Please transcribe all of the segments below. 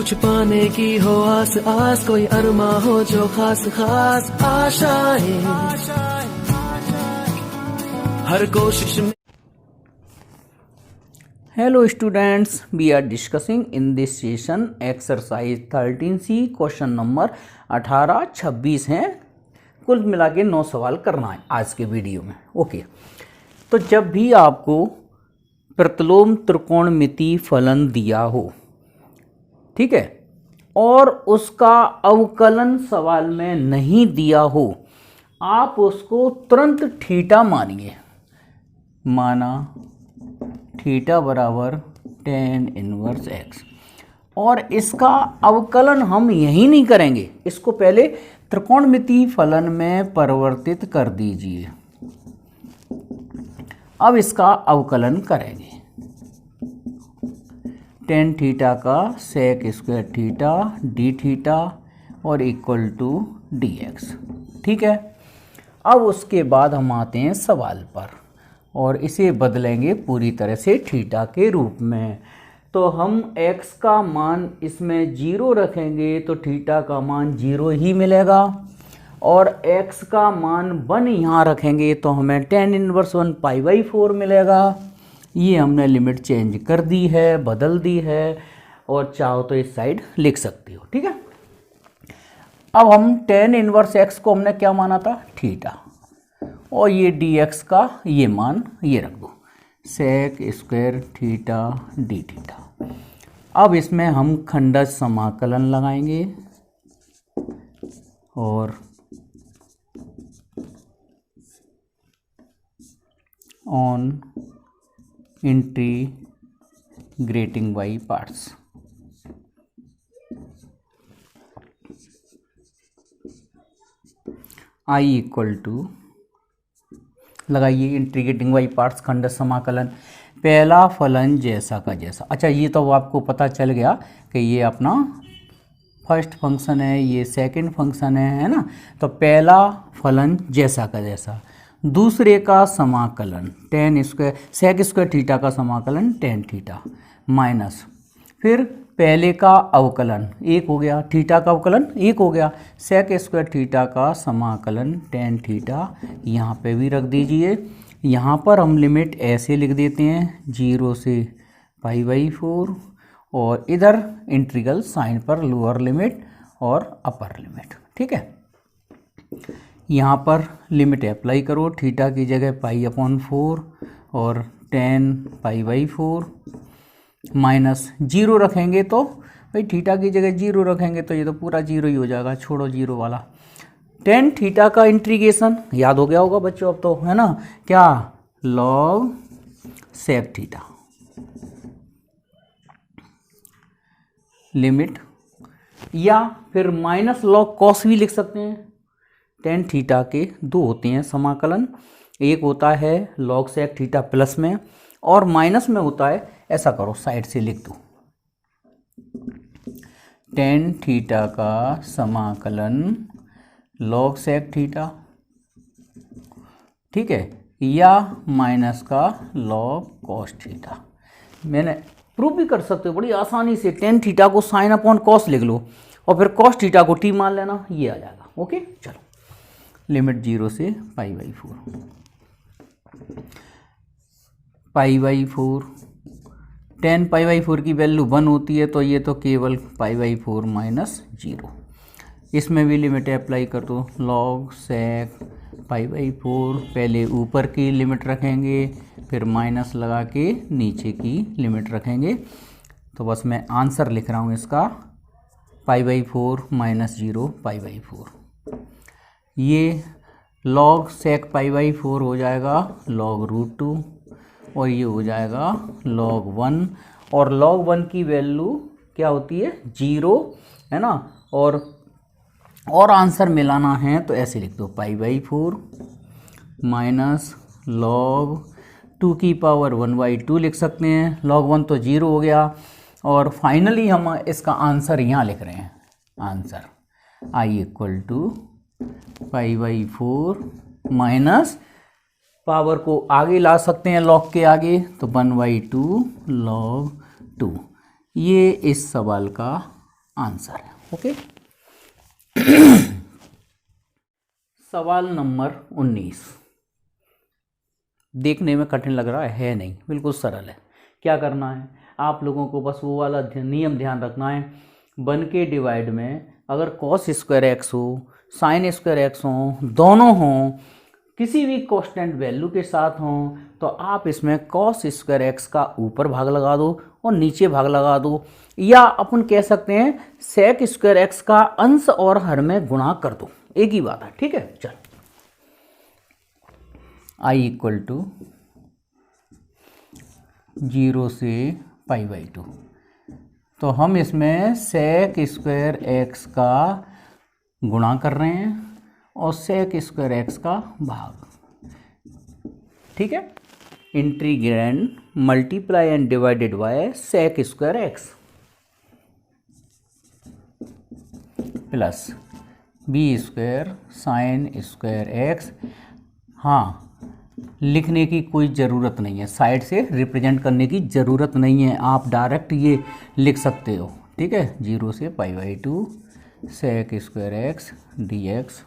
कुछ पाने की हो आस आस, कोई अरमा हो जो खास खास आशाएं, हर कोशिश में। Hello students, we are discussing in this session exercise 13C question number 18, 26 हैं। कुल मिला के 9 सवाल करना है आज के वीडियो में। ओके, तो जब भी आपको प्रतिलोम त्रिकोणमिति फलन दिया हो, ठीक है, और उसका अवकलन सवाल में नहीं दिया हो, आप उसको तुरंत थीटा मानिए। माना थीटा बराबर tan इनवर्स x, और इसका अवकलन हम यही नहीं करेंगे, इसको पहले त्रिकोणमिति फलन में परिवर्तित कर दीजिए। अब इसका अवकलन करेंगे। tan थीटा का sec स्क्वायर थीटा d थीटा और इक्वल टू dx, ठीक है। अब उसके बाद हम आते हैं सवाल पर और इसे बदलेंगे पूरी तरह से थीटा के रूप में। तो हम x का मान इसमें 0 रखेंगे तो थीटा का मान 0 ही मिलेगा, और x का मान 1 यहाँ रखेंगे तो हमें tan इनवर्स 1 π/4 मिलेगा। ये हमने लिमिट चेंज कर दी है, बदल दी है, और चाहो तो इस साइड लिख सकती हो, ठीक है। अब हम tan इनवर्स x को हमने क्या माना था, थीटा, और ये dx का ये मान ये रख दो, sec स्क्वायर थीटा d थीटा। अब इसमें हम खंडज समाकलन लगाएंगे और on integrating by parts. I equal to लगाइए इंटीग्रेटिंग बाई पार्ट्स खंडज समाकलन, पहला फलन जैसा का जैसा। अच्छा, ये तो आपको पता चल गया कि ये अपना फर्स्ट फंक्शन है, ये सेकंड फंक्शन है ना। तो पहला फलन जैसा का जैसा, दूसरे का समाकलन tan square sec square theta का समाकलन tan थीटा माइनस, फिर पहले का अवकलन एक हो गया, थीटा का अवकलन एक हो गया, sec स्क्वायर थीटा का समाकलन tan थीटा यहाँ पे भी रख दीजिए। यहाँ पर हम लिमिट ऐसे लिख देते हैं 0 से π/4, और इधर इंटीग्रल साइन पर लोअर लिमिट और अपर लिमिट, ठीक है। यहाँ पर लिमिट अप्लाई करो, थीटा की जगह π/4 और tan π/4 माइनस 0 रखेंगे तो भाई थीटा की जगह 0 रखेंगे तो ये तो पूरा 0 ही हो जाएगा, छोड़ो 0 वाला। tan थीटा का इंटीग्रेशन याद हो गया होगा बच्चों अब तो, है ना, क्या log sec थीटा लिमिट, या फिर माइनस log cos भी लिख सकते हैं। tan थीटा के दो होते हैं समाकलन, एक होता है log sec थीटा प्लस में, और माइनस में होता है, ऐसा करो साइड से लिख दो, tan थीटा का समाकलन log sec थीटा, ठीक है, या माइनस का log cos थीटा। मैंने प्रूव भी कर सकते हो बड़ी आसानी से, tan थीटा को साइन अपॉन cos लिख लो और फिर cos थीटा को t मान लेना, ये आ जाएगा। ओके, चलो लिमिट 0 से π/4 π/4 tan π/4 की वैल्यू 1 होती है, तो ये तो केवल π/4 माइनस 0। इसमें भी लिमिट अप्लाई कर दो, log sec π/4, पहले ऊपर की लिमिट रखेंगे फिर माइनस लगा के नीचे की लिमिट रखेंगे। तो बस मैं आंसर लिख रहा हूँ इसका, π/4 माइनस 0 π/4। ये log sec π/4 हो जाएगा log√2, और ये हो जाएगा log 1, और log 1 की वैल्यू क्या होती है 0, है ना। और आंसर मिलाना है तो ऐसे लिख दो, π/4 माइनस log 2 की पावर 1/2 लिख सकते हैं, log 1 तो 0 हो गया, और फाइनली हम इसका आंसर यहाँ लिख रहे हैं, answer I equal to π/4 minus power को आगे ला सकते हैं log के आगे, तो 1/2 log 2। ये इस सवाल का आंसर है। ओके। सवाल नंबर 19 देखने में कठिन लग रहा है नहीं, बिल्कुल सरल है। क्या करना है आप लोगों को, बस वो वाला नियम ध्यान रखना है। 1 के डिवाइड में अगर कॉस स्क्वायर एक्स हो, साइन स्क्वायर एक्स हो, दोनों हों, किसी भी कांस्टेंट वैल्यू के साथ हों, तो आप इसमें कॉस स्क्वायर एक्स का ऊपर भाग लगा दो और नीचे भाग लगा दो, या अपन कह सकते हैं सेक स्क्वायर एक्स का अंश और हर में गुणा कर दो, एक ही बात है। ठीक है, चल आई इक्वल टू 0 से π/2, तो हम इसमें सेक स्क्वायर एक्स का गुणा कर रहे हैं और सेक स्क्वायर एक्स का भाग। ठीक है, integrand multiply and divided by sec square x plus b square sine square x. हाँ, लिखने की कोई ज़रूरत नहीं है, साइड से रिप्रेजेंट करने की ज़रूरत नहीं है, आप डायरेक्ट ये लिख सकते हो। ठीक है, 0 से π/2 sec square x d x,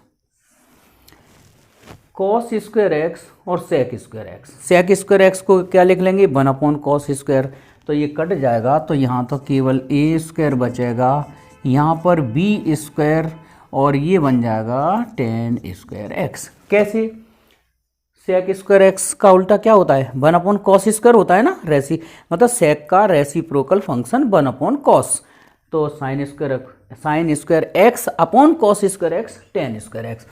cos square x और sec square x. Sec square x को क्या लिख लेंगे, 1/cos स्क्वायर, तो ये कट जाएगा, तो यहाँ तो केवल ए स्क्वायर बचेगा, यहाँ पर बी स्क्वायर और ये बन जाएगा tan स्क्वायर एक्स। कैसे, सेक स्क्वायर एक्स का उल्टा क्या होता है, 1/cos स्क्वायर होता है ना, रेसी मतलब सेक का रेसिप्रोकल फंक्शन 1/cos, तो sine square x upon cos square x tan square एक्स।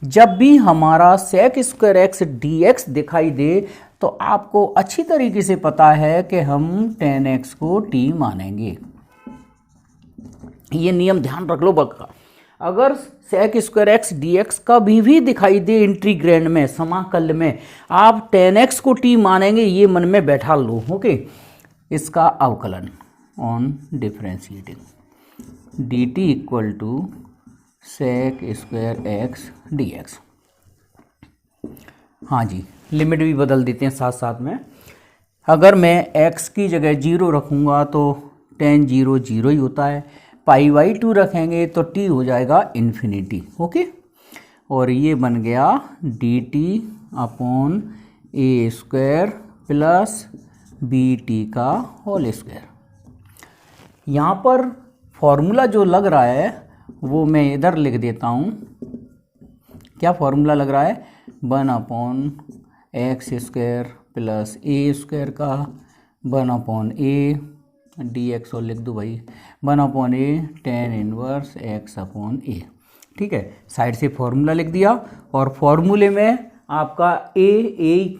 जब भी हमारा sec square x d x दिखाई दे तो आपको अच्छी तरीके से पता है कि हम tan x को t मानेंगे। ये नियम ध्यान रख लो पक्का। अगर sec square x d x कभी भी दिखाई दे इंटीग्रैंड में, समाकल में, आप tan x को t मानेंगे, ये मन में बैठा लो। ओके, इसका अवकलन on differentiating dt equal to sec square x d x. हाँ जी, लिमिट भी बदल देते हैं साथ साथ में। अगर मैं x की जगह 0 रखूँगा तो tan 0 0 ही होता है, π/2 रखेंगे तो t हो जाएगा इन्फिनिटी। ओके, और ये बन गया dt अपॉन ए स्क्वायर प्लस बी टी का होल स्क्वायर। यहाँ पर फॉर्मूला जो लग रहा है वो मैं इधर लिख देता हूँ। क्या फॉर्मूला लग रहा है, 1/x स्क्वायर प्लस ए स्क्वायर का 1/a dx, और लिख दो भाई 1/a tan इनवर्स x/a। ठीक है, साइड से फॉर्मूला लिख दिया, और फॉर्मूले में आपका ए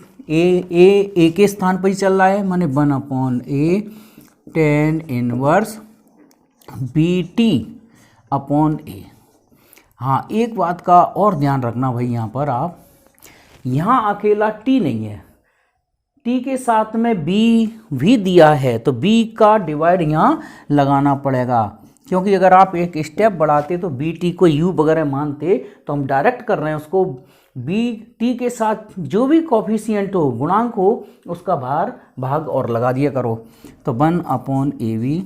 के स्थान पर ही चल रहा है, माने 1/a tan इनवर्स bt/a। हाँ, एक बात का और ध्यान रखना भाई, यहाँ पर आप, यहाँ अकेला t नहीं है, t के साथ में b भी दिया है, तो b का डिवाइड यहाँ लगाना पड़ेगा, क्योंकि अगर आप एक स्टेप बढ़ाते तो bt को u वगैरह मानते, तो हम डायरेक्ट कर रहे हैं उसको bt के साथ जो भी कॉफिशिएंट हो, गुणांक हो, उसका भाग और लगा दिया करो। तो 1/ab,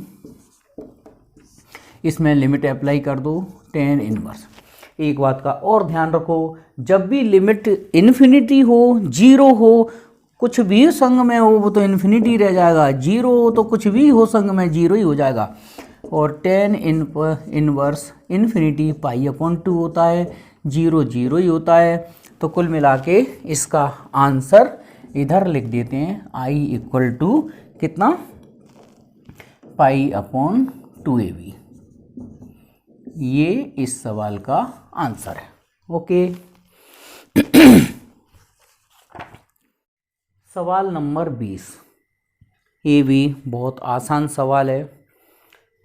इसमें लिमिट अप्लाई कर दो tan इनवर्स। एक बात का और ध्यान रखो, जब भी लिमिट इन्फिनिटी हो, 0 हो, कुछ भी संग में हो वो तो इन्फिनिटी रह जाएगा, 0 हो तो कुछ भी हो संग में 0 ही हो जाएगा। और tan इनवर्स इन्फिनिटी π/2 होता है, 0 0 ही होता है। तो कुल मिला के इसका आंसर इधर लिख देते हैं, i इक्वल टू कितना, π/2ab। ये इस सवाल का आंसर है। ओके। सवाल नंबर 20, ये भी बहुत आसान सवाल है।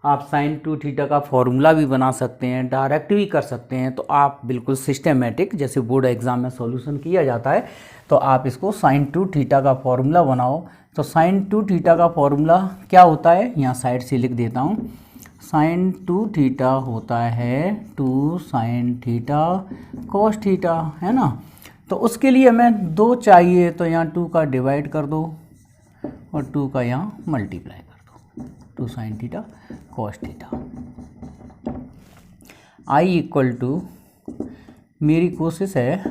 आप sin 2θ का फॉर्मूला भी बना सकते हैं, डायरेक्ट भी कर सकते हैं, तो आप बिल्कुल सिस्टमेटिक, जैसे बोर्ड एग्जाम में सॉल्यूशन किया जाता है, तो आप इसको sin 2θ का फॉर्मूला बनाओ। तो sin 2θ का फॉर्मूला क्या होता है, यहाँ साइड से लिख देता हूँ। sin 2θ होता है 2 sin θ cos θ, है ना। तो उसके लिए हमें 2 चाहिए, तो यहाँ 2 का डिवाइड कर दो और 2 का यहाँ मल्टीप्लाई कर दो, 2 sin θ cos θ। I equal to, मेरी कोशिश है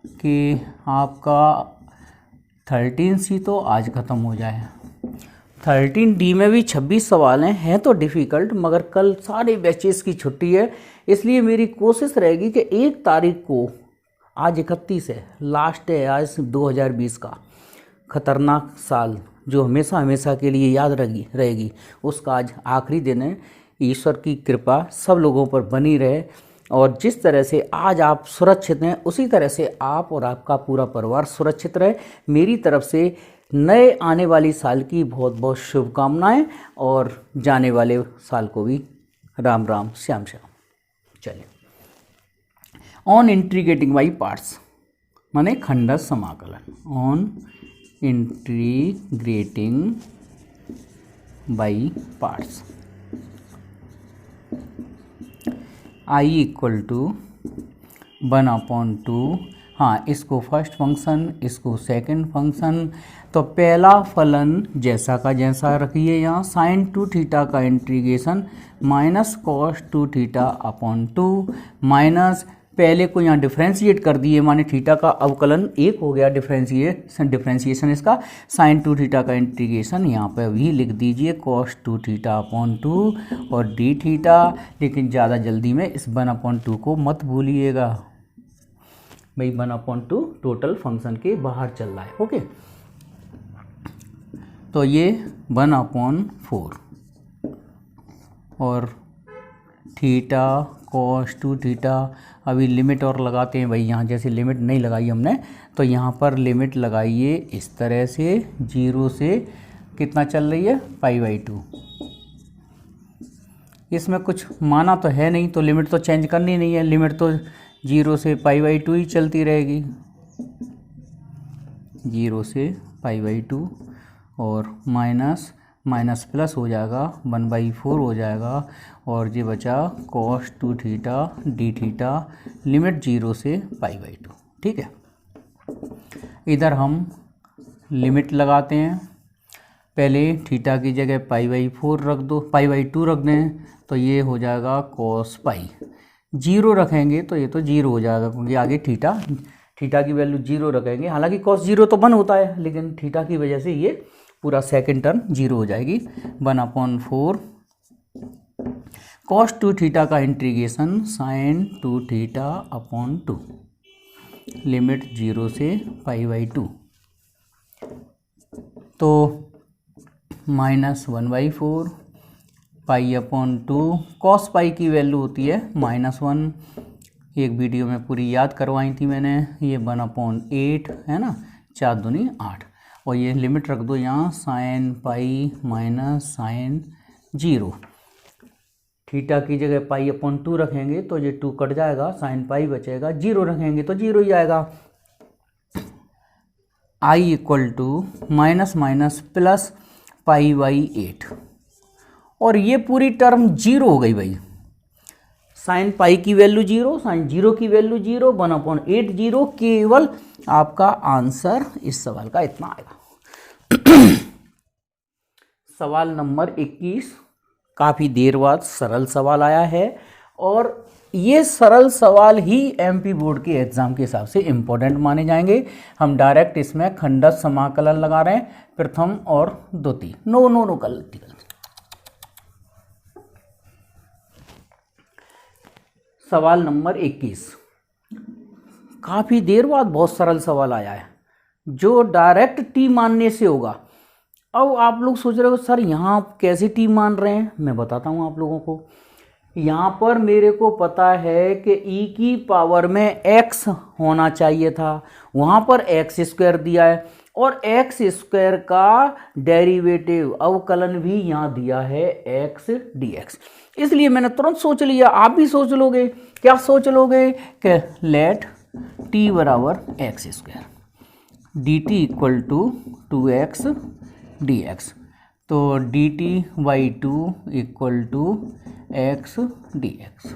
कि आपका 13C तो आज ख़त्म हो जाए। 13D में भी 26 सवाल हैं तो डिफ़िकल्ट, मगर कल सारे बैचेस की छुट्टी है, इसलिए मेरी कोशिश रहेगी कि 1 तारीख को, आज 31 है, लास्ट है आज 2020 का, ख़तरनाक साल जो हमेशा हमेशा के लिए याद रहेगी, उसका आज आखिरी दिन है। ईश्वर की कृपा सब लोगों पर बनी रहे, और जिस तरह से आज आप सुरक्षित हैं उसी तरह से आप और आपका पूरा परिवार सुरक्षित रहे। मेरी तरफ से नए आने वाली साल की बहुत बहुत शुभकामनाएं, और जाने वाले साल को भी राम राम श्याम श्याम। चलिए, ऑन इंटीग्रेटिंग बाई पार्ट्स माने खंडस समाकलन, on integrating by parts, I equal to 1/2। हाँ, इसको फर्स्ट फंक्शन, इसको सेकंड फंक्शन। तो पहला फलन जैसा का जैसा रखिए, यहाँ sin 2θ का इंटीग्रेशन माइनस cos 2θ/2 माइनस, पहले को यहाँ डिफ्रेंशिएट कर दिए, माने थीटा का अवकलन 1 हो गया, डिफ्रेंशिएशन इसका, sin 2θ का इंटीग्रेशन यहाँ पे भी लिख दीजिए cos 2θ/2 और dθ। लेकिन ज़्यादा जल्दी में इस 1/2 को मत भूलिएगा भाई, 1/2 टोटल फंक्शन के बाहर चल रहा है। ओके, तो ये 1/4 और थीटा cos 2θ। अभी लिमिट और लगाते हैं भाई, यहाँ जैसे लिमिट नहीं लगाई हमने, तो यहाँ पर लिमिट लगाइए इस तरह से, 0 से कितना चल रही है, π/2। इसमें कुछ माना तो है नहीं, तो लिमिट तो चेंज करनी नहीं है, लिमिट तो 0 से π/2 ही चलती रहेगी, 0 से π/2, और माइनस माइनस प्लस हो जाएगा, 1/4 हो जाएगा, और ये बचा cos 2θ dθ, लिमिट 0 से π/2। ठीक है, इधर हम लिमिट लगाते हैं, पहले थीटा की जगह π/4 रख दो, π/2 रख दें, तो ये हो जाएगा cos π। 0 रखेंगे तो ये तो 0 हो जाएगा, क्योंकि आगे थीटा की वैल्यू 0 रखेंगे, हालांकि cos 0 तो 1 होता है, लेकिन थीटा की वजह से ये पूरा सेकंड टर्म 0 हो जाएगी। 1/4 cos 2θ का इंटीग्रेशन sin 2θ/2, लिमिट 0 से π/2, तो माइनस 1/4 π/2, cos π की वैल्यू होती है -1, एक वीडियो में पूरी याद करवाई थी मैंने, ये 1/8 है ना, 4 दूनी 8, और ये लिमिट रख दो यहाँ sin π माइनस sin 0, थीटा की जगह π/2 रखेंगे तो ये 2 कट जाएगा, sin π बचेगा, 0 रखेंगे तो 0 ही आएगा। I equal to minus minus plus π/8, और ये पूरी टर्म 0 हो गई भाई, sin π की वैल्यू 0, sin 0 की वैल्यू 0, 1/8 0, केवल आपका आंसर इस सवाल का इतना आएगा। सवाल नंबर 21, काफ़ी देर बाद सरल सवाल आया है, और ये सरल सवाल ही एमपी बोर्ड के एग्जाम के हिसाब से इम्पोर्टेंट माने जाएंगे। हम डायरेक्ट इसमें खंडस समाकलन लगा रहे हैं, प्रथम और द्वितीय। नो गलती। सवाल नंबर 21, काफ़ी देर बाद बहुत सरल सवाल आया है, जो डायरेक्ट टी मानने से होगा। अब आप लोग सोच रहे हो सर यहाँ आप कैसे टी मान रहे हैं, मैं बताता हूँ आप लोगों को। यहाँ पर मेरे को पता है कि e की पावर में x होना चाहिए था, वहाँ पर x² दिया है, और x² का डेरिवेटिव अवकलन भी यहाँ दिया है x dx। इसलिए मैंने तुरंत सोच लिया, आप भी सोच लोगे, क्या सोच लोगे कि लेट t बराबर x² dt equal to 2x dx, तो dt/2 equal to x dx।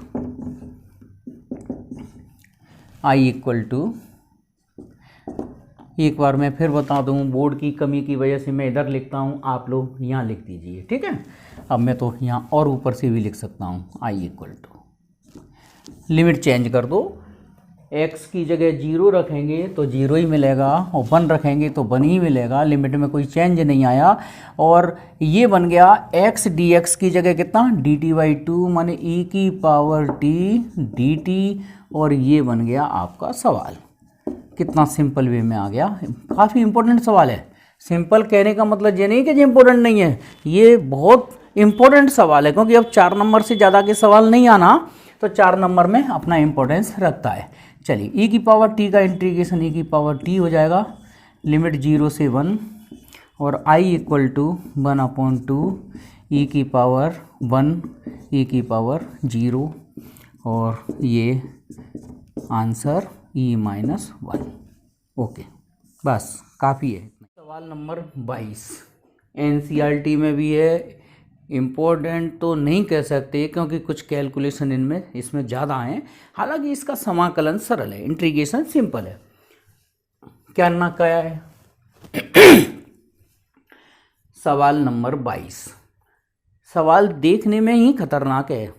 I equal to, एक बार मैं फिर बता दूं, बोर्ड की कमी की वजह से मैं इधर लिखता हूं, आप लोग यहाँ लिख दीजिए, ठीक है। अब मैं तो यहाँ और ऊपर से भी लिख सकता हूँ, I equal to limit change कर दो, x की जगह 0 रखेंगे तो 0 ही मिलेगा और 1 रखेंगे तो 1 ही मिलेगा, लिमिट में कोई चेंज नहीं आया। और ये बन गया x dx की जगह कितना dt/2 माने e की पावर t dt, और ये बन गया आपका सवाल। कितना सिंपल वे में आ गया, काफ़ी इंपॉर्टेंट सवाल है। सिंपल कहने का मतलब ये नहीं कि ये इंपॉर्टेंट नहीं है, ये बहुत इंपॉर्टेंट सवाल है, क्योंकि अब 4 नंबर से ज़्यादा के सवाल नहीं आना, तो 4 नंबर में अपना इंपॉर्टेंस रखता है। चलिए e की पावर t का इंटीग्रेशन e की पावर t हो जाएगा, लिमिट 0 से 1 और i इक्वल टू 1/2 e की पावर 1 e की पावर 0, और ये आंसर e-1। ओके, बस काफ़ी है। सवाल नंबर 22 NCERT में भी है, इम्पोर्टेंट तो नहीं कह सकते क्योंकि कुछ कैलकुलेशन इसमें ज़्यादा हैं, हालांकि इसका समाकलन सरल है, इंटीग्रेशन सिंपल है। क्या ना क्या है सवाल नंबर 22, सवाल देखने में ही खतरनाक है,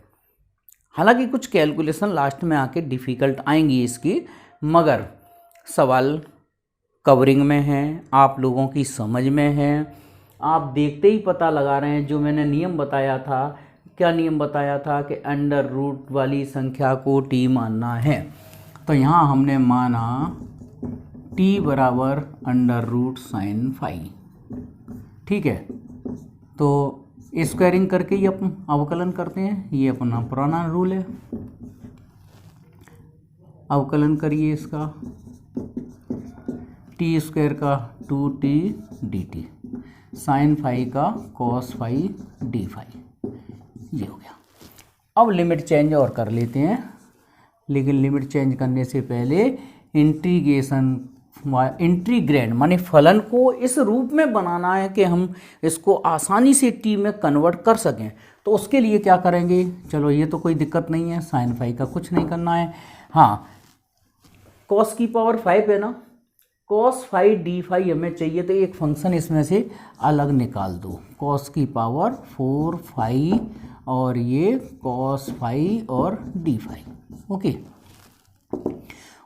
हालांकि कुछ कैलकुलेशन लास्ट में आके डिफ़िकल्ट आएंगी इसकी, मगर सवाल कवरिंग में है, आप लोगों की समझ में है, आप देखते ही पता लगा रहे हैं। जो मैंने नियम बताया था, क्या नियम बताया था कि अंडर रूट वाली संख्या को t मानना है, तो यहाँ हमने माना t बराबर √sin⁵, ठीक है। तो स्क्वायरिंग करके ही अपन अवकलन करते हैं, ये अपना पुराना रूल है। अवकलन करिए इसका, t² का 2t dt, sin⁵ का cos⁵ d⁵, ये हो गया। अब लिमिट चेंज और कर लेते हैं, लेकिन लिमिट चेंज करने से पहले इंटीग्रैंड माने फलन को इस रूप में बनाना है कि हम इसको आसानी से t में कन्वर्ट कर सकें। तो उसके लिए क्या करेंगे, चलो ये तो कोई दिक्कत नहीं है, sin⁵ का कुछ नहीं करना है। हाँ, cos की पावर 5 है ना, cos⁵ d⁵ हमें चाहिए, तो एक फंक्शन इसमें से अलग निकाल दो, cos की पावर 4⁵ और ये cos⁵ और d⁵, ओके।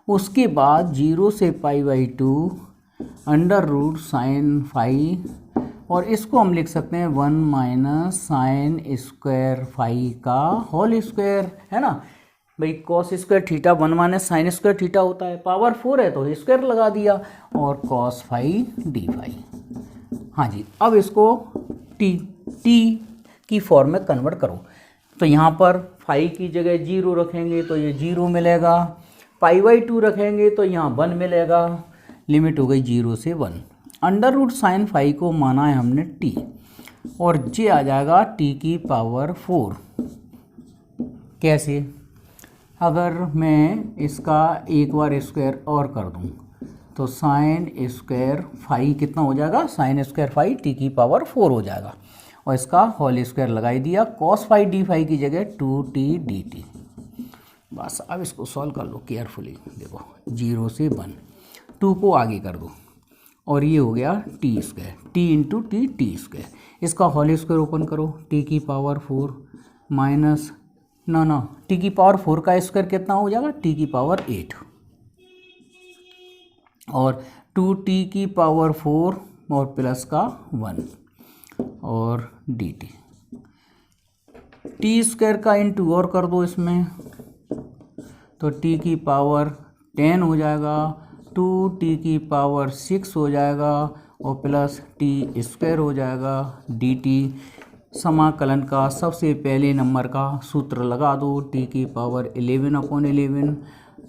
उसके बाद 0 से π/2 √sin⁵, और इसको हम लिख सकते हैं 1 - sin² का होल स्क्वायर, है ना भाई। cos² थीटा 1 - sin² थीटा होता है, पावर 4 है तो स्क्वायर लगा दिया, और cos⁵ d⁵। हाँ जी, अब इसको t की फॉर्म में कन्वर्ट करो, तो यहाँ पर फाई की जगह 0 रखेंगे तो ये 0 मिलेगा, π/2 रखेंगे तो यहाँ 1 मिलेगा, लिमिट हो गई 0 से 1। √sin⁵ को माना है हमने t, और ये आ जाएगा t की पावर 4। कैसे, अगर मैं इसका एक बार स्क्वायर और कर दूं तो sin² कितना हो जाएगा, sin² t की पावर 4 हो जाएगा, और इसका होल स्क्वायर लगाई दिया, cos⁵ d⁵ की जगह 2t dt। बस अब इसको सॉल्व कर लो केयरफुली, देखो 0 से 1, 2 को आगे कर दो, और ये हो गया t², t × t² इसका होल स्क्वायर ओपन करो, t की पावर 4 माइनस t की पावर 4 का स्क्वायर कितना हो जाएगा, t की पावर 8, और 2t की पावर 4 और प्लस का 1 और dt। t² का इंटू और कर दो इसमें, तो t की पावर 10 हो जाएगा, 2t की पावर 6 हो जाएगा, और प्लस t² हो जाएगा dt। समाकलन का सबसे पहले नंबर का सूत्र लगा दो, t की पावर 11/11,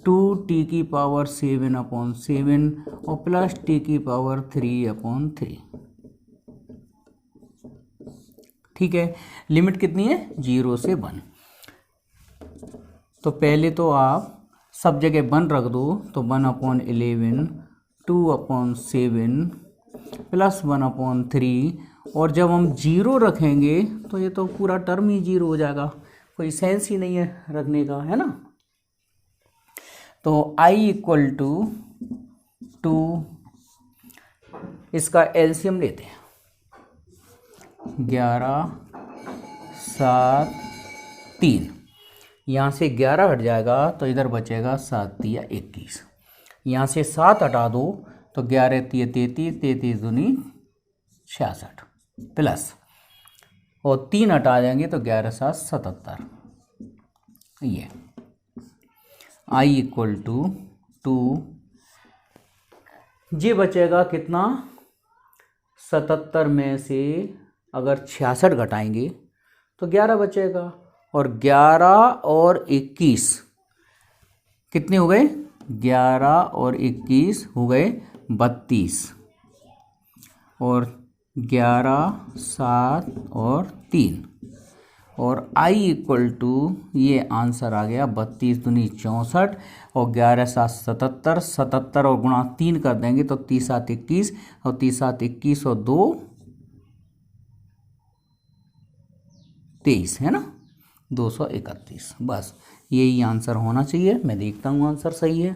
2t की पावर 7/7 और प्लस t की पावर 3/3। ठीक है, लिमिट कितनी है, 0 से 1। तो पहले तो आप सब जगह 1 रख दो, तो 1/11, 2/7 प्लस 1/3, और जब हम 0 रखेंगे तो ये तो पूरा टर्म ही 0 हो जाएगा, कोई सेंस ही नहीं है रखने का, है ना। तो i = 2, इसका एलसीएम लेते हैं, 11, 7, 3, यहाँ से 11 हट जाएगा तो इधर बचेगा 7 तिया 21। यहाँ से 7 हटा दो तो 11 तिया 33, 33 दूनी 66 प्लस, और 3 हटा देंगे तो 11 7 77। ये आई इक्वल टू 2, ये बचेगा कितना, 77 में से अगर 66 घटाएंगे तो 11 बचेगा, और 11 और 21 कितने हो गए, 11 और 21 हो गए 32, और 11 7 और 3, और i इक्वल टू ये आंसर आ गया 32 दूनी 64, और 11 7 77, 77 और गुणा 3 कर देंगे तो 30 7 21, और 30 7 21 और 2 23 है ना, 231। बस यही आंसर होना चाहिए। मैं देखता हूँ आंसर सही है।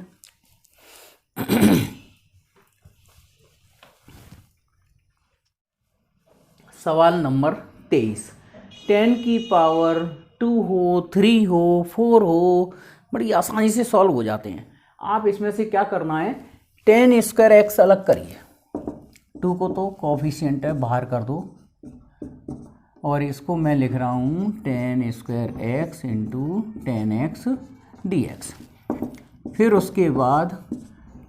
सवाल नंबर 23, 10 की पावर 2 हो, 3 हो, 4 हो, बड़ी आसानी से सॉल्व हो जाते हैं। आप इसमें से क्या करना है, 10 स्क्वायर एक्स अलग करिए, 2 को तो कोफिशिएंट है बाहर कर दो, और इसको मैं लिख रहा हूँ 10 square x into 10x dx। फिर उसके बाद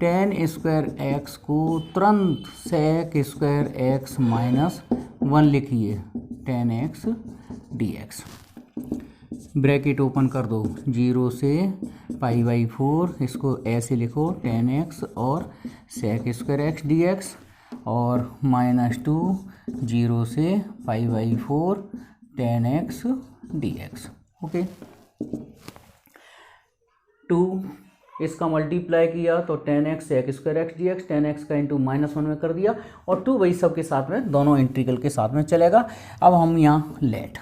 10 स्क्वायर एक्स को तुरंत सेक स्क्वायर एक्स माइनस 1 लिखिए, 10x dx। ब्रैकेट ओपन कर दो, 0 से π/4, इसको ऐसे लिखो 10x और सेक स्क्वायर एक्स dx, और -2 0 से π/4 10x dx। ओके, 2 इसका मल्टीप्लाई किया तो 10x सेक स्क्वायर एक्स dx, 10x का इंटू -1 में कर दिया, और 2 वही सब के साथ में, दोनों इंटीग्रल के साथ में चलेगा। अब हम यहाँ late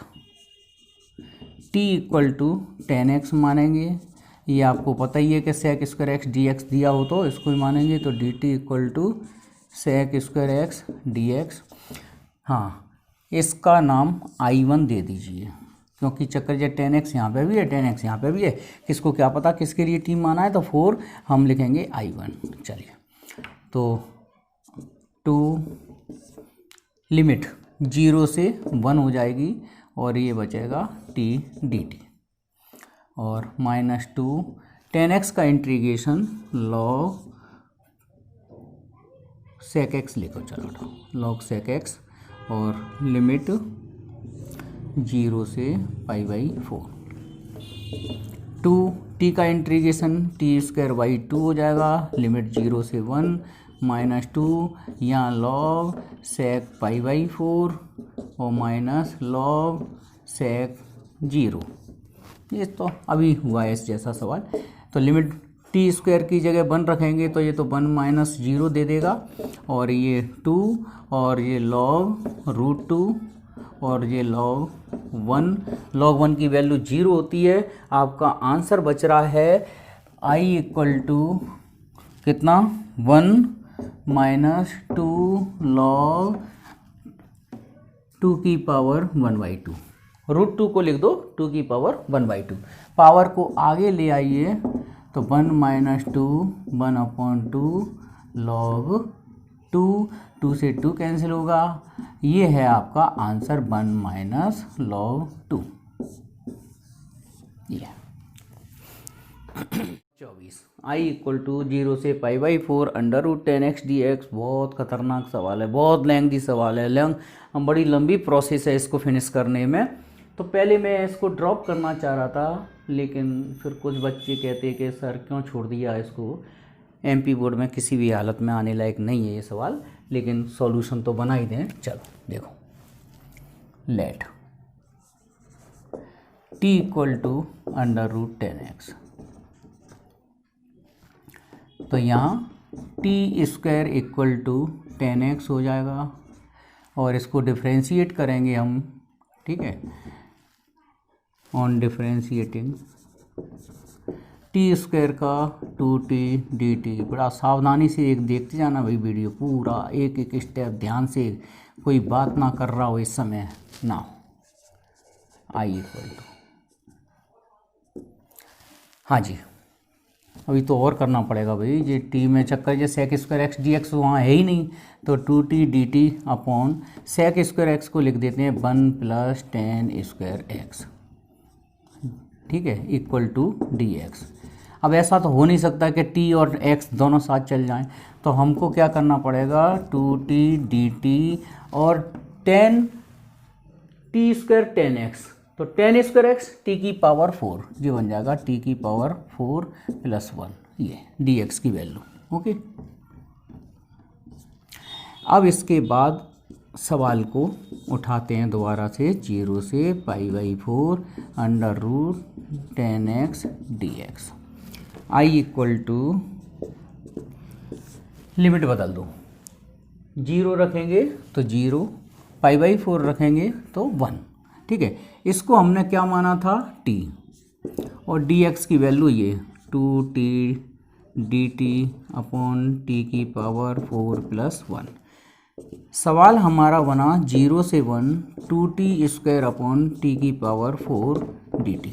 t equal to 10x मानेंगे, ये आपको पता ही है कि सेक स्क्वायर एक्स dx दिया हो तो इसको ही मानेंगे, तो dt equal to sec square x dx। हाँ, इसका नाम I1 दे दीजिए, क्योंकि चक्कर ये 10x यहाँ पे भी है, 10x यहाँ पे भी है, किसको क्या पता किसके लिए t माना है, तो 4 हम लिखेंगे I1। चलिए, तो 2 लिमिट 0 से 1 हो जाएगी, और ये बचेगा t dt, और -2 10x का इंटीग्रेशन log sec x लिखो, चलो log sec x, और लिमिट 0 से π/4, 2 t का इंटीग्रेशन t स्क्वायर बाई 2 हो जाएगा, लिमिट 0 से 1, -2 यहाँ log sec π/4 और माइनस log sec 0। ये तो अभी हुआ है इस जैसा सवाल। तो लिमिट टी स्क्वायर की जगह 1 रखेंगे तो ये तो 1 - 0 दे देगा, और ये 2, और ये log √2, और ये log 1 की वैल्यू 0 होती है। आपका आंसर बच रहा है i इक्वल टू कितना, 1 - 2 log 2 की पावर 1/2, √2 को लिख दो 2 की पावर 1/2। पावर को आगे ले आइए तो 1 - 2 1/2 log 2, 2 से 2 कैंसिल होगा, ये है आपका आंसर 1 - log 2। ये 24 i इक्वल टू 0 से π/4 √10x dx। बहुत खतरनाक सवाल है, बहुत लेंथी सवाल है, बड़ी लंबी प्रोसेस है इसको फिनिश करने में। तो पहले मैं इसको ड्रॉप करना चाह रहा था, लेकिन फिर कुछ बच्चे कहते कि सर क्यों छोड़ दिया इसको, MP बोर्ड में किसी भी हालत में आने लायक नहीं है ये सवाल, लेकिन सॉल्यूशन तो बना ही दें। चलो देखो, late t equal to √10x, तो यहाँ t square equal to 10x हो जाएगा, और इसको डिफ्रेंशिएट करेंगे हम, ठीक है, ऑन डिफ्रेंशिएटिंग टी स्क्वायर का 2t dt। बड़ा सावधानी से एक देखते जाना भाई वीडियो, पूरा एक एक स्टेप ध्यान से, कोई बात ना कर रहा हो इस समय ना हो। i इक्वल टू हाँ जी, अभी तो और करना पड़ेगा भाई, ये टी में चक्कर, ये sec square x d x वहाँ है ही नहीं, तो 2t dt upon sec square x को लिख देते हैं 1 + tan स्क्वायर एक्स, ठीक है, इक्वल टू dx। अब ऐसा तो हो नहीं सकता कि t और x दोनों साथ चल जाएं, तो हमको क्या करना पड़ेगा, 2t dt और tan t square tan x, तो tan स्क्वायर एक्स t की पावर 4, ये बन जाएगा t की पावर 4 + 1, ये dx की वैल्यू। ओके, अब इसके बाद सवाल को उठाते हैं दोबारा से, 0 से π/4 √tan x dx, i equal to, limit बदल दो, 0 रखेंगे तो 0, π/4 रखेंगे तो 1, ठीक है। इसको हमने क्या माना था, t, और dx की वैल्यू ये 2t dt अपॉन t की पावर 4 + 1। सवाल हमारा बना 0 से 1 2t स्क्वायर अपॉन t की पावर 4 dt।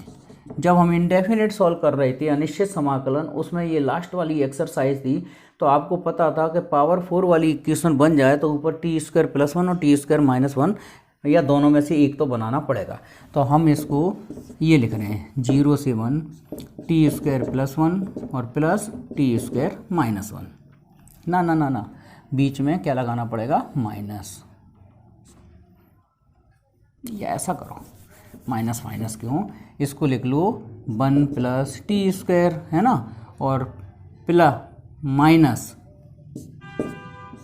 जब हम इंडेफिनेट सॉल्व कर रहे थे अनिश्चित समाकलन, उसमें ये लास्ट वाली एक्सरसाइज थी, तो आपको पता था कि पावर 4 वाली इक्वेशन बन जाए तो ऊपर t स्क्वायर + 1 और t स्क्वायर -1 या दोनों में से एक तो बनाना पड़ेगा। तो हम इसको ये लिख रहे हैं 0 से 1 t स्क्वायर + 1 और प्लस t स्क्वायर -1, ना ना ना ना, बीच में क्या लगाना पड़ेगा, माइनस, या ऐसा करो, माइनस माइनस क्यों, इसको लिख लो 1 + t स्क्वायर, है ना, और plus minus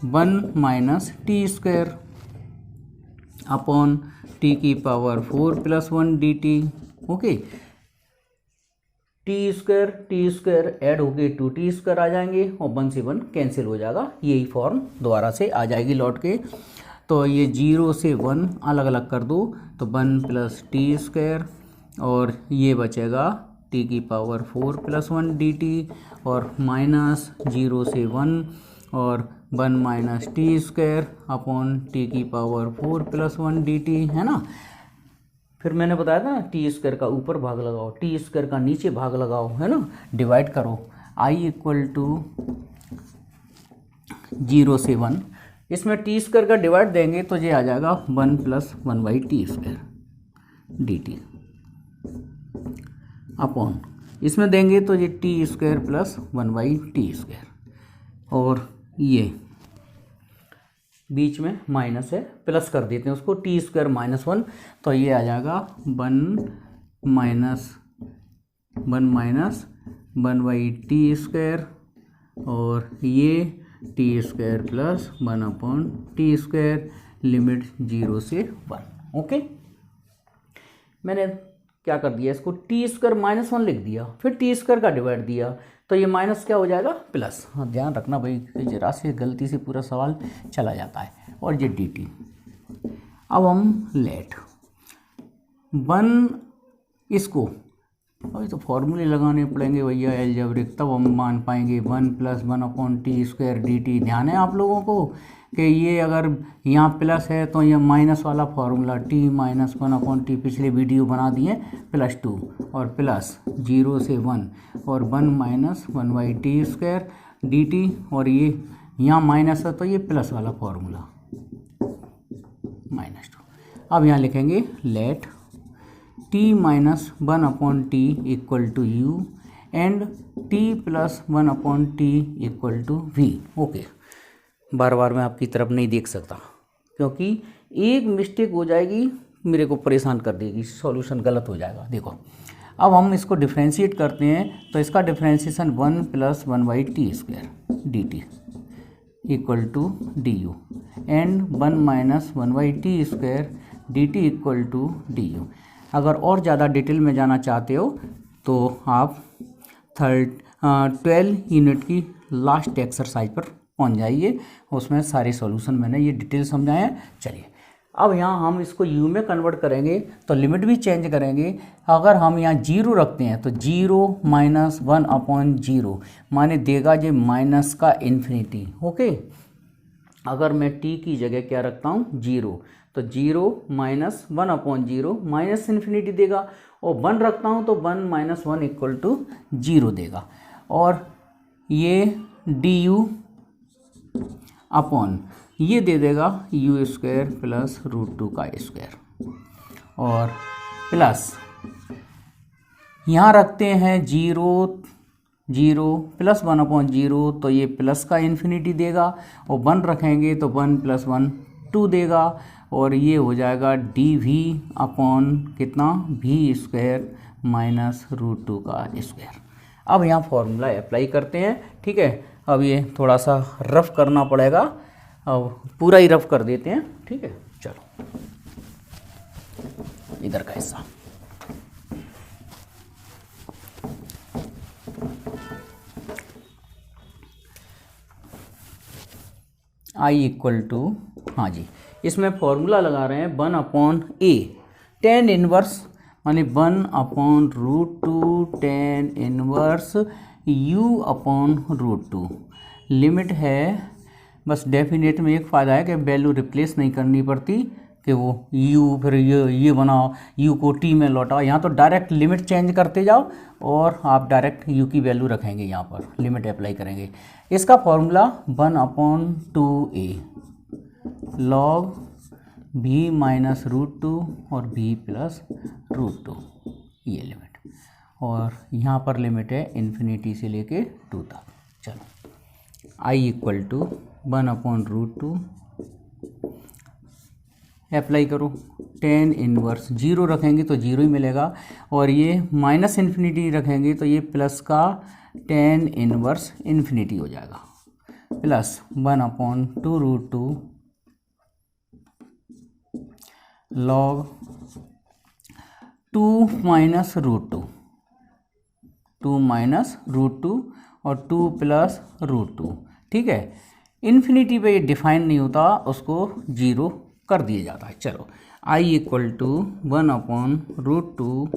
1 - t square upon t की power 4 + 1 dt। Okay, T square add होके 2t स्क्वायर आ जाएंगे और 1 से 1 कैंसिल हो जाएगा, यही फॉर्म दोबारा से आ जाएगी लौट के। तो ये 0 से 1 अलग अलग कर दो, तो 1 + t स्क्वायर, और ये बचेगा t की पावर 4 + 1 dt, और माइनस 0 से 1 और 1 - t स्क्वायर अपॉन t की पावर 4 + 1 dt, है ना। फिर मैंने बताया था ना, टी स्क्वायर का ऊपर भाग लगाओ, टी स्क्वायर का नीचे भाग लगाओ, है ना, डिवाइड करो, i इक्वल टू 0 से 1, इसमें टी स्क्वायर का डिवाइड देंगे तो ये आ जाएगा 1 + 1/t स्क्वायर dt अपॉन, इसमें देंगे तो ये टी स्क्वायर + 1/t स्क्वायर, और ये बीच में माइनस है, प्लस कर देते हैं उसको, टी स्क्वायर -1, तो ये आ जाएगा 1 - 1/t स्क्वायर, और ये T square + 1/t square, limit 0 से 1। ओके, मैंने क्या कर दिया, इसको टी स्क्वायर -1 लिख दिया, फिर टी स्क्वायर का डिवाइड दिया, तो ये माइनस क्या हो जाएगा, प्लस। हाँ, ध्यान रखना भाई, जरा से गलती से पूरा सवाल चला जाता है, और ये dt। अब हम लेट 1, इसको अभी तो फॉर्मूले लगाने पड़ेंगे भैया एलजेब्रिक, तब हम मान पाएंगे 1 + 1/t स्क्वायर dt। ध्यान है आप लोगों को कि ये अगर यहाँ प्लस है तो ये माइनस वाला फॉर्मूला t - 1/t, पिछले वीडियो बना दिए, +2 और प्लस 0 से 1 और 1 - 1/t स्क्वायर dt, और ये यहाँ माइनस है तो ये प्लस वाला फॉर्मूला -2। अब यहाँ लिखेंगे let t - 1/t equal to u and t + 1/t equal to v। Okay, बार बार मैं आपकी तरफ नहीं देख सकता, क्योंकि एक मिस्टेक हो जाएगी मेरे को परेशान कर देगी, सॉल्यूशन गलत हो जाएगा। देखो, अब हम इसको डिफ्रेंशिएट करते हैं, तो इसका differentiation 1 + 1/t square dt equal to du and 1 - 1/t square dt equal to du। अगर और ज़्यादा डिटेल में जाना चाहते हो तो आप 12 यूनिट की लास्ट एक्सरसाइज पर पहुंच जाइए, उसमें सारे सॉल्यूशन मैंने ये डिटेल समझाए हैं। चलिए, अब यहाँ हम इसको u में कन्वर्ट करेंगे तो लिमिट भी चेंज करेंगे। अगर हम यहाँ 0 रखते हैं तो 0 - 1/0 माने देगा ये माइनस का इन्फिनिटी। ओके, अगर मैं t की जगह क्या रखता हूँ 0, तो 0 माइनस 1/0 माइनस इन्फिनिटी देगा, और 1 रखता हूँ तो 1 माइनस 1 इक्वल टू 0 देगा। और ये du अपॉन ये दे देगा u स्क्वायर प्लस √2 का स्क्वायर, और प्लस यहाँ रखते हैं 0 प्लस 1/0, तो ये प्लस का इन्फिनिटी देगा, और 1 रखेंगे तो 1 प्लस 1 2 देगा, और ये हो जाएगा dv अपॉन कितना v स्क्वायर माइनस √2 का स्क्वायर। अब यहाँ फॉर्मूला अप्लाई करते हैं, ठीक है। अब ये थोड़ा सा रफ करना पड़ेगा, अब पूरा ही रफ कर देते हैं, ठीक है। चलो इधर का हिस्सा I इक्वल टू, हाँ जी, इसमें फॉर्मूला लगा रहे हैं 1/a tan इनवर्स माने 1/√2 tan इनवर्स u/√2। लिमिट है, बस डेफिनेट में एक फ़ायदा है कि वैल्यू रिप्लेस नहीं करनी पड़ती, कि वो u फिर ये बनाओ, u को t में लौटाओ। यहाँ तो डायरेक्ट लिमिट चेंज करते जाओ और आप डायरेक्ट u की वैल्यू रखेंगे, यहाँ पर लिमिट अप्लाई करेंगे। इसका formula 1/2a log v minus √2 और v प्लस √2, ये लिमिट, और यहाँ पर लिमिट है इन्फिनिटी से लेके 2 तक। चलो I इक्वल टू 1/√2 अप्लाई करो, tan इनवर्स 0 रखेंगे तो 0 ही मिलेगा, और ये माइनस इन्फिनिटी रखेंगे तो ये प्लस का tan इनवर्स इन्फिनिटी हो जाएगा, प्लस 1/2√2 log 2 माइनस √2 और 2 प्लस √2, ठीक है। इन्फिनिटी पे ये डिफाइन नहीं होता, उसको 0 कर दिया जाता है। चलो I इक्वल टू 1/√2,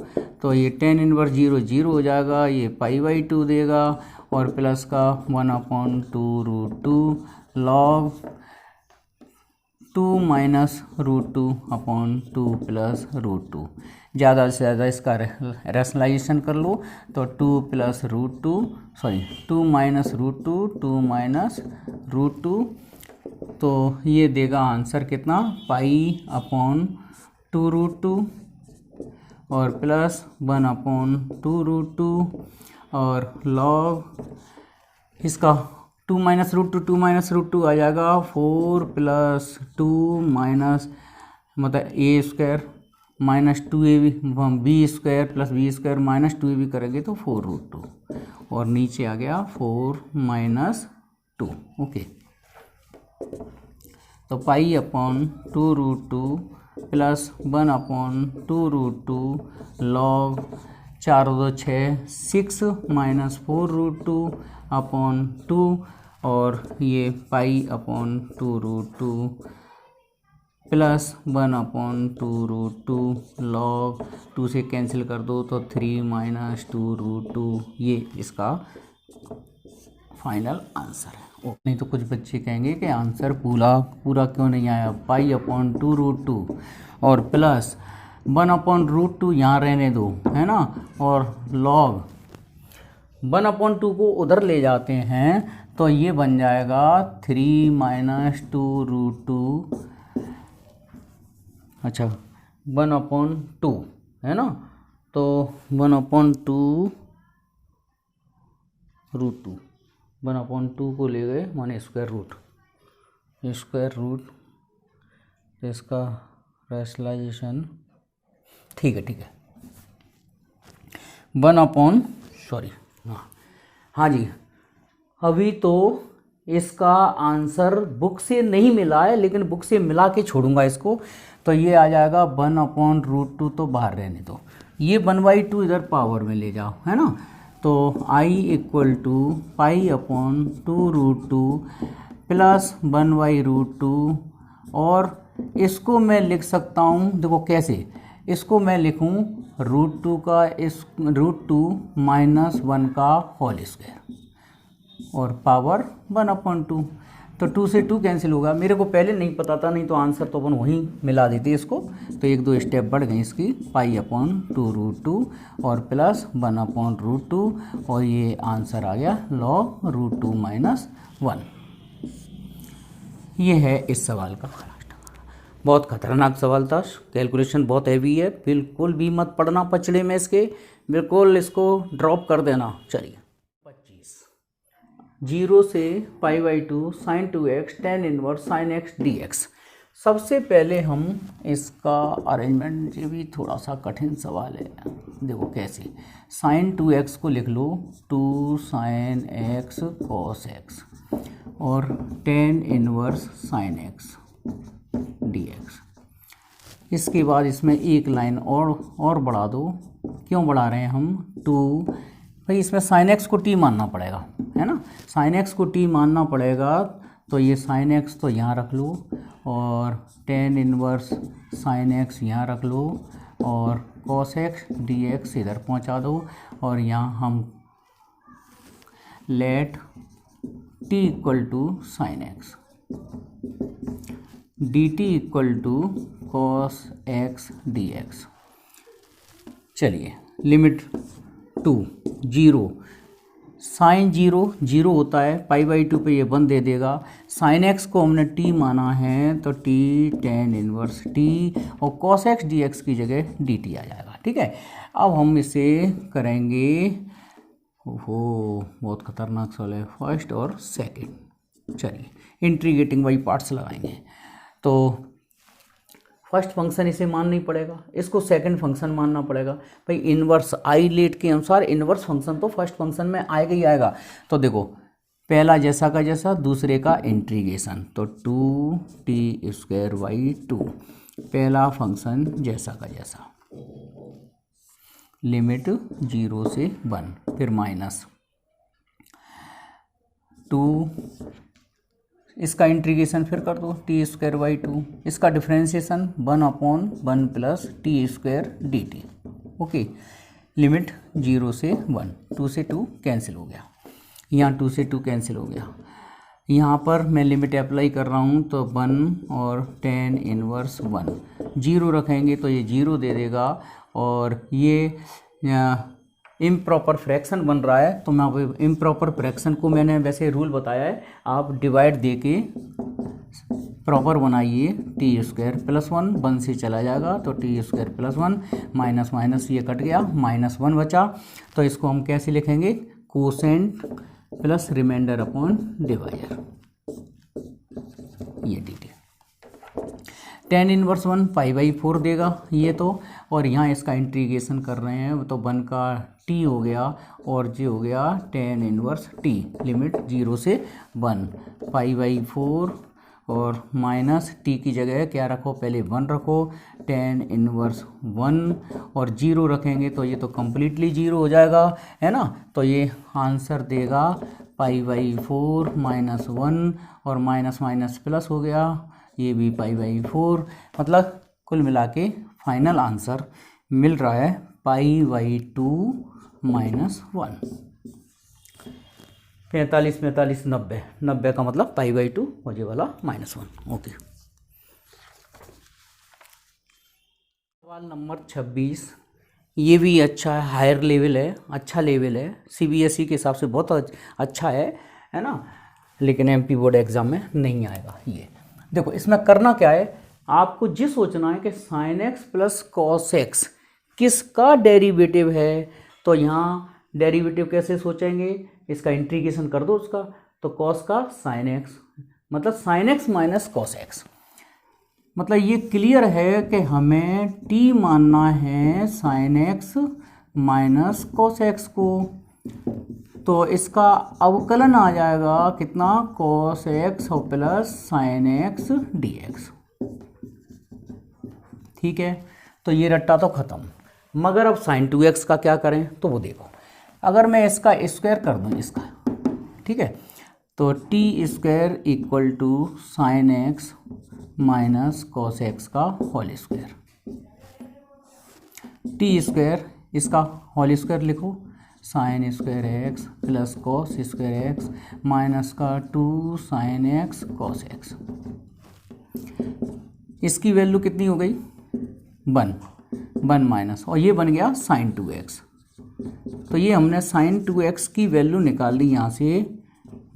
तो ये tan इनवर्स 0 हो जाएगा, ये π/2 देगा, और प्लस का 1/2√2 log 2 माइनस √2 अपॉन 2 प्लस √2। ज़्यादा से ज़्यादा इसका रैशनलाइजेशन कर लो, तो 2 माइनस √2 तो ये देगा आंसर कितना π/2√2 और प्लस 1/2√2, और log इसका 2 माइनस √2 आ जाएगा 4 प्लस 2 माइनस मतलब a square minus 2ab b square plus b square minus 2ab करेंगे तो 4√2, और नीचे आ गया 4 माइनस 2। ओके, तो π/2√2 प्लस 1/2√2 log 4 2 6 माइनस 4√2 अपॉन 2, और ये π/2√2 प्लस 1/2√2 log 2 से कैंसिल कर दो तो 3 माइनस 2√2, ये इसका फाइनल आंसर है। नहीं तो कुछ बच्चे कहेंगे कि आंसर पूरा क्यों नहीं आया, π/2√2 और प्लस 1/√2 यहाँ रहने दो, है ना, और log 1/2 को उधर ले जाते हैं तो ये बन जाएगा 3 माइनस 2√2, अच्छा 1/2 है ना, तो 1/2 को ले गए माने स्क्वायर रूट, तो इसका रैशनलाइजेशन ठीक है 1/, हाँ जी। अभी तो इसका आंसर बुक से नहीं मिला है, लेकिन बुक से मिला के छोड़ूंगा इसको, तो ये आ जाएगा 1/√2, तो बाहर रहने दो, ये 1/2 इधर पावर में ले जाओ, है ना, तो I इक्वल टू π/2√2 प्लस 1/√2, और इसको मैं लिख सकता हूँ, देखो कैसे, इसको मैं लिखूँ √2 माइनस 1 का होल स्क्वायर और पावर 1/2, तो 2 से 2 कैंसिल होगा। मेरे को पहले नहीं पता था, नहीं तो आंसर तो अपन वहीं मिला देते इसको। तो 1-2 स्टेप बढ़ गए इसकी, π/√2 और प्लस 1/√2 और ये आंसर आ गया log√2 - 1। ये है इस सवाल का। बहुत खतरनाक सवाल था, कैलकुलेशन बहुत हैवी है, बिल्कुल भी मत पढ़ना पचड़े में इसके, बिल्कुल इसको ड्रॉप कर देना। चलिए 25, 0 से π/2 sin 2x tan inverse sin x dx। सबसे पहले हम इसका अरेंजमेंट, ये भी थोड़ा सा कठिन सवाल है, देखो कैसे। sin 2x को लिख लो 2 sin x cos x और tan inverse sin x dx। इसके बाद इसमें एक लाइन और बढ़ा दो। क्यों बढ़ा रहे हैं हम? 2, भाई इसमें sin x को t मानना पड़ेगा, है ना। sin x को t मानना पड़ेगा, तो ये sin x तो यहाँ रख लो और tan इनवर्स sin x यहाँ रख लो और cos x dx इधर पहुँचा दो और यहाँ हम late t = sin x dt = cos x dx। चलिए लिमिट 2, 0 साइन 0 होता है, π/2 पे ये 1 दे देगा। sin x को हमने t माना है तो t tan इनवर्स t और cos x dx की जगह dt आ जाएगा। ठीक है, अब हम इसे करेंगे, बहुत खतरनाक सवाल है, फर्स्ट और सेकंड। चलिए इंटीग्रेटिंग बाई पार्ट्स लगाएंगे। तो फर्स्ट फंक्शन इसे मान नहीं पड़ेगा, इसको सेकंड फंक्शन मानना पड़ेगा। भाई इनवर्स आई लेट के अनुसार इनवर्स फंक्शन तो फर्स्ट फंक्शन में आएगा ही आएगा। तो देखो पहला जैसा का जैसा, दूसरे का इंटीग्रेशन, तो 2t²/2 पहला फंक्शन जैसा का जैसा, लिमिट 0 से 1, फिर -2, इसका इंटीग्रेशन फिर कर दो t²/2, इसका differentiation 1/1 + t² dt। Okay, limit 0 से 1, 2 से 2 कैंसिल हो गया, यहाँ 2 से 2 कैंसिल हो गया। यहाँ पर मैं लिमिट अप्लाई कर रहा हूँ तो 1 और tan इनवर्स 1, 0 रखेंगे तो ये 0 दे देगा और ये इम्प्रॉपर फ्रैक्शन बन रहा है। तो मैं इम्प्रॉपर फ्रैक्शन को मैंने वैसे रूल बताया है, आप डिवाइड दे के प्रॉपर बनाइए। t² + 1 से चला जाएगा तो t² + 1 माइनस माइनस ये कट गया, -1 बचा। तो इसको हम कैसे लिखेंगे? Quotient plus reminder upon divider, ये dt। tan इनवर्स 1 π/4 देगा ये तो, और यहाँ इसका इंटीग्रेशन कर रहे हैं तो 1 का t हो गया और ये हो गया tan इनवर्स t, लिमिट 0 से 1, π/4 और माइनस t की जगह क्या रखो? पहले 1 रखो, tan इनवर्स 1 और 0 रखेंगे तो ये तो कम्प्लीटली 0 हो जाएगा, है ना। तो ये आंसर देगा π/4 -1 और माइनस माइनस प्लस हो गया, ये भी π/4। मतलब कुल मिला के फाइनल आंसर मिल रहा है π/2 -1। 45 45 90, 90 का मतलब π/2 और ये वाला -1। ओके, सवाल नंबर 26, ये भी अच्छा है, हायर लेवल है, अच्छा लेवल है, CBSE के हिसाब से बहुत अच्छा है ना, लेकिन MP बोर्ड एग्जाम में नहीं आएगा। ये देखो इसमें करना क्या है, आपको ये सोचना है कि sin x + cos x किसका डेरिवेटिव है। तो यहाँ डेरिवेटिव कैसे सोचेंगे? इसका इंटीग्रेशन कर दो उसका, तो cos का sin x, मतलब sin x - cos x। मतलब ये क्लियर है कि हमें t मानना है sin x - cos x को। तो इसका अवकलन आ जाएगा कितना? cos x और प्लस sin x dx। ठीक है, तो ये रट्टा तो ख़त्म। मगर अब sin 2x का क्या करें? तो वो देखो, अगर मैं इसका स्क्वायर कर दूं इसका, ठीक है, तो t² = sin x - cos x का होल स्क्वायर, t² इसका होल स्क्वायर लिखो, sign square x plus cos square x minus का 2 साइन एक्स कॉस एक्स। इसकी वैल्यू कितनी हो गई 1 माइनस, और ये बन गया साइन 2x। तो ये हमने साइन 2x की वैल्यू निकाल ली यहाँ से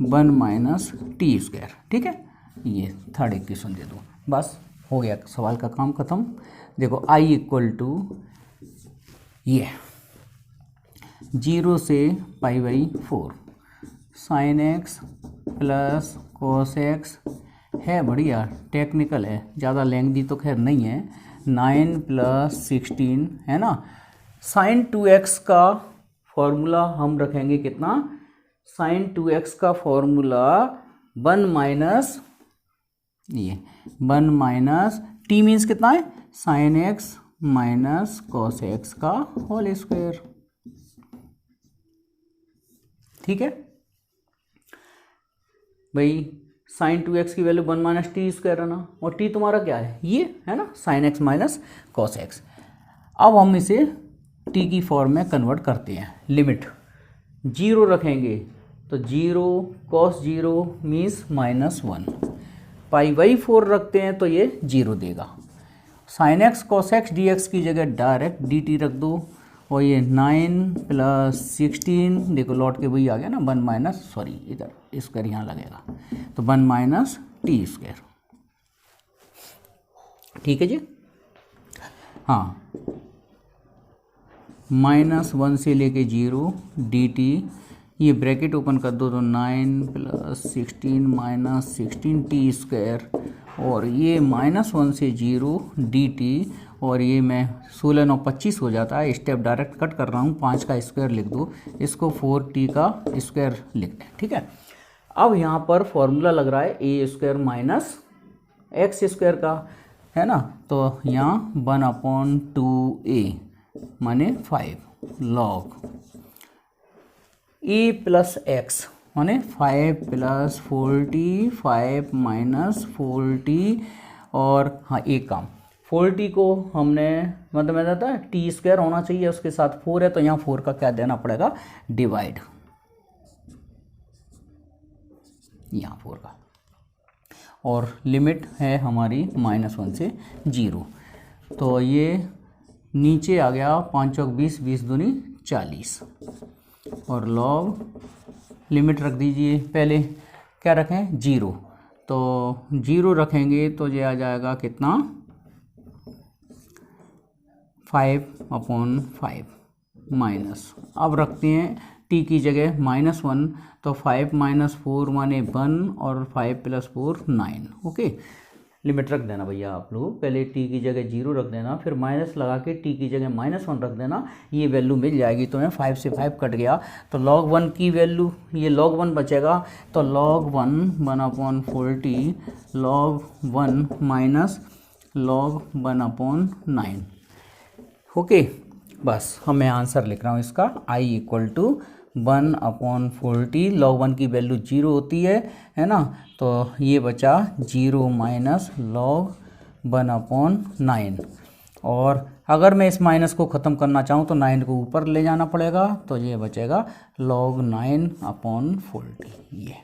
1 माइनस टी स्क्वायर। ठीक है, ये थर्ड इक्वेशन दे दो, बस हो गया सवाल का काम खत्म। देखो i इक्वल टू ये 0 से π/4 sine x plus cos x है, बढ़िया टेक्निकल है, ज़्यादा लेंथी तो खैर नहीं है। 9 + 16 है ना। साइन 2x का फॉर्मूला हम रखेंगे कितना, साइन 2x का फॉर्मूला 1 माइनस ये 1 माइनस टी मीन्स कितना है sine x minus cos x का होल स्क्वायर। ठीक है भाई, साइन 2x की वैल्यू 1 माइनस टी स्क्वायर है ना, और टी तुम्हारा क्या है ये है ना, sine x minus cos x. अब हम इसे टी की फॉर्म में कन्वर्ट करते हैं। लिमिट 0 रखेंगे तो 0 कॉस 0 मीन्स -1, π/4 रखते हैं तो ये 0 देगा। Sine x cos x d x की जगह डायरेक्ट डी टी रख दो, और ये 9 + 16 देखो लौट के वही आ गया ना 1 माइनस, सॉरी इधर स्क्वायर यहाँ लगेगा, तो 1 माइनस टी स्क्वायर। ठीक है जी, हाँ -1 से लेके 0 डी टी, ये ब्रैकेट ओपन कर दो तो 9 + 16 - 16 टी स्क्वायर, और ये -1 से 0 डी टी, और ये मैं 16 9 25 हो जाता है, स्टेप डायरेक्ट कट कर रहा हूँ, 5 का स्क्वायर लिख दो, इसको 4t का स्क्वायर लिख दें। ठीक है, अब यहाँ पर फॉर्मूला लग रहा है a² माइनस एक्स स्क्वायर का, है ना, तो यहाँ 1/2a माने 5 लॉग a + x माने 5 + 4t 5 - 4t, और हाँ एक काम 4t को हमने मतलब मैं था टी स्क्वायर होना चाहिए, उसके साथ 4 है तो यहाँ 4 का क्या देना पड़ेगा डिवाइड, यहाँ 4 का, और लिमिट है हमारी -1 से 0, तो ये नीचे आ गया 5 × 20 20 दूनी 40, और लॉग लिमिट रख दीजिए, पहले क्या रखें 0, तो 0 रखेंगे तो ये आ जाएगा कितना 5/5 माइनस, अब रखते हैं t की जगह -1, तो 5 - 4 माने 1, और 5 + 4 9। ओके, लिमिट रख देना भैया आप लोग, पहले t की जगह 0 रख देना, फिर माइनस लगा के t की जगह -1 रख देना, ये वैल्यू मिल जाएगी तुम्हें। 5 से 5 कट गया तो log 1 की वैल्यू, ये log 1 बचेगा, तो log 1 1/4t log 1 minus log 1/9। Okay, बस मैं आंसर लिख रहा हूँ इसका, i = 1/4t, log 1 की वैल्यू 0 होती है ना, तो ये बचा 0 माइनस log 1/9, और अगर मैं इस माइनस को ख़त्म करना चाहूँ तो 9 को ऊपर ले जाना पड़ेगा, तो ये बचेगा log 9/4t ये।